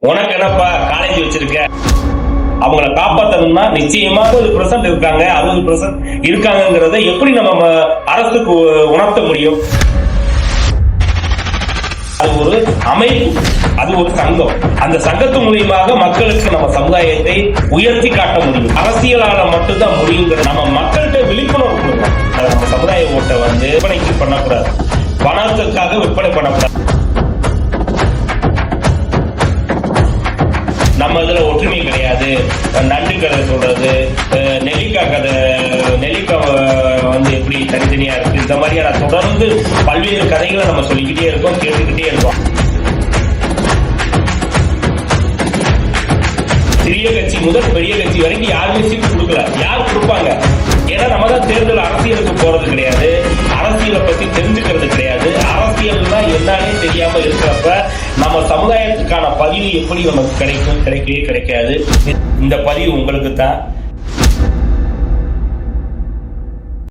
உனக்கு என்னப்பா காலேஜ் வச்சிருக்க? அவங்கள காப்பாற்றணும்னா நிச்சயமா 60% இருக்காங்க, 60% இருக்காங்கிறத எப்படி நம்ம அரசுக்கு உணர்த்த முடியும்? அது ஒரு அமைப்பு, அது ஒரு சங்கம். அந்த சங்கத்து மூலியமாக மக்களுக்கு நம்ம சமுதாயத்தை உயர்த்தி காட்ட முடியும். அரசியலால மட்டும்தான் முடியுங்கிற நம்ம மக்கள்கிட்ட விழிப்புணர்வு கொடுக்கணும். நம்ம சமுதாய ஓட்டை விற்பனைக்கு பண்ணக்கூடாது, பணத்துக்காக விற்பனை பண்ணக்கூடாது. நம்ம இதுல ஒற்றுமை கிடையாது. நண்டு கதை சொல்றது, நெல்லிக்காய் கதை, நெல்லிக்காய் எப்படி தனித்தனியா இருக்கு, இந்த மாதிரியான தொடர்ந்து பல்வேறு கதைகளை நம்ம சொல்லிக்கிட்டே இருக்கோம், கேட்டுக்கிட்டே இருக்கோம். சிறிய கட்சி முதல் பெரிய கட்சி வரைக்கும் யாருமே சீட்டு கொடுக்கல. யார் கொடுப்பாங்க? ஏன்னா நம்ம தான் தேர்தல் அரசியலுக்கு போறது கிடையாது, அரசியலை பத்தி தெரிஞ்சுக்கிறது கிடையாது. அரசியல்னா என்னன்னே தெரியாம இருக்கிறப்ப நம்ம சமுதாயத்துக்கான பதிவு எப்படி நமக்கு கிடைக்கவே கிடைக்காது. இந்த பதிவு உங்களுக்கு தான்.